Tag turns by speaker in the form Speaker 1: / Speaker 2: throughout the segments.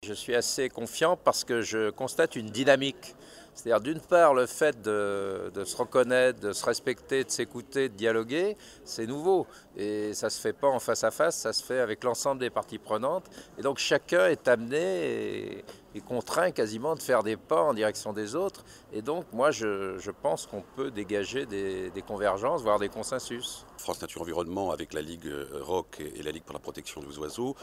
Speaker 1: Je suis assez confiant parce que je constate une dynamique. C'est-à-dire d'une part le fait de se reconnaître, de se respecter, de s'écouter, de dialoguer, c'est nouveau. Et ça ne se fait pas en face à face, ça se fait avec l'ensemble des parties prenantes. Et donc chacun est amené et contraint quasiment de faire des pas en direction des autres. Et donc moi je pense qu'on peut dégager des convergences, voire des consensus.
Speaker 2: France Nature Environnement, avec la Ligue ROC et la Ligue pour la protection des oiseaux,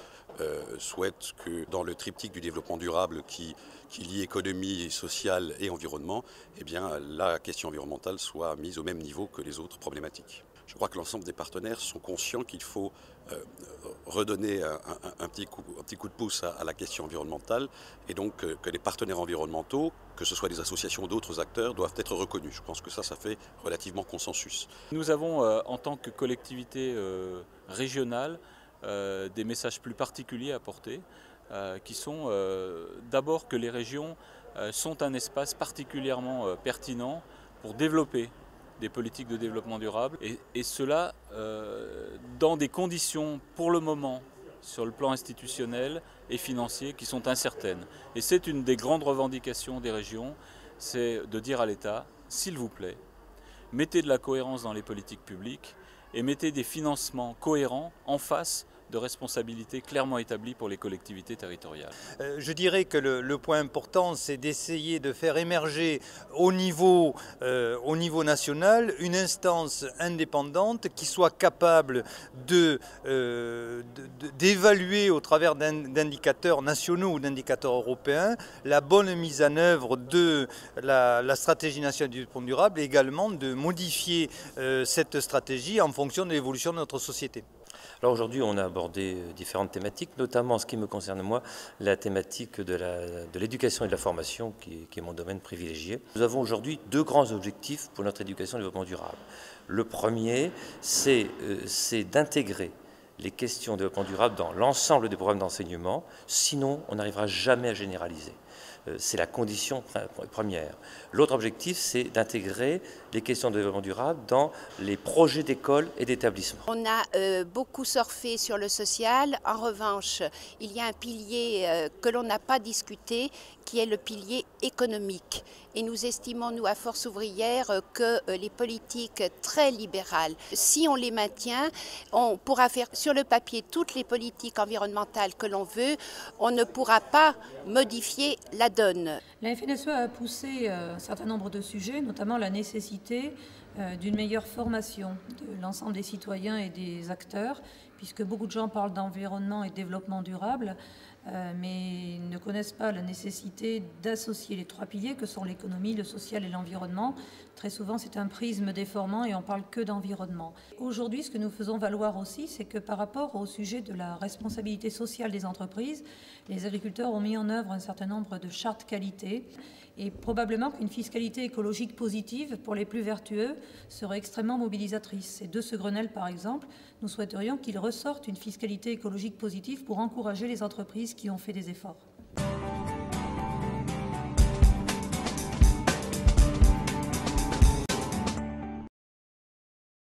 Speaker 2: souhaite que dans le triptyque du développement durable qui lie économie sociale et environnement, eh bien, la question environnementale soit mise au même niveau que les autres problématiques. Je crois que l'ensemble des partenaires sont conscients qu'il faut redonner un petit coup de pouce à la question environnementale et donc que les partenaires environnementaux, que ce soit des associations ou d'autres acteurs, doivent être reconnus. Je pense que ça fait relativement consensus.
Speaker 3: Nous avons en tant que collectivité régionale des messages plus particuliers à porter qui sont d'abord que les régions sont un espace particulièrement pertinent pour développer des politiques de développement durable et cela dans des conditions pour le moment sur le plan institutionnel et financier qui sont incertaines. Et c'est une des grandes revendications des régions, c'est de dire à l'État, s'il vous plaît, mettez de la cohérence dans les politiques publiques et mettez des financements cohérents en face de responsabilités clairement établies pour les collectivités territoriales.
Speaker 4: Je dirais que le point important, c'est d'essayer de faire émerger au niveau national une instance indépendante qui soit capable d'évaluer au travers d'indicateurs nationaux ou d'indicateurs européens la bonne mise en œuvre de la stratégie nationale du développement durable et également de modifier cette stratégie en fonction de l'évolution de notre société.
Speaker 5: Alors aujourd'hui, on a abordé différentes thématiques, notamment en ce qui me concerne moi, la thématique de l'éducation et de la formation, qui est mon domaine privilégié. Nous avons aujourd'hui deux grands objectifs pour notre éducation et le développement durable. Le premier, c'est d'intégrer les questions de développement durable dans l'ensemble des programmes d'enseignement, sinon on n'arrivera jamais à généraliser. C'est la condition première. L'autre objectif, c'est d'intégrer les questions de développement durable dans les projets d'école et d'établissement.
Speaker 6: On a beaucoup surfé sur le social. En revanche, il y a un pilier que l'on n'a pas discuté, qui est le pilier économique. Et nous estimons, nous, à Force ouvrière, que les politiques très libérales, si on les maintient, on pourra faire sur le papier toutes les politiques environnementales que l'on veut, on ne pourra pas modifier la donne.
Speaker 7: La FNSE a poussé un certain nombre de sujets, notamment la nécessité d'une meilleure formation de l'ensemble des citoyens et des acteurs, puisque beaucoup de gens parlent d'environnement et de développement durable, mais ne connaissent pas la nécessité d'associer les trois piliers que sont l'économie, le social et l'environnement. Très souvent, c'est un prisme déformant et on parle que d'environnement. Aujourd'hui, ce que nous faisons valoir aussi, c'est que par rapport au sujet de la responsabilité sociale des entreprises, les agriculteurs ont mis en œuvre un certain nombre de chartes qualité et probablement qu'une fiscalité écologique positive pour les plus vertueux serait extrêmement mobilisatrice. Et de ce Grenelle, par exemple, nous souhaiterions qu'il ressorte une fiscalité écologique positive pour encourager les entreprises qui ont fait des efforts.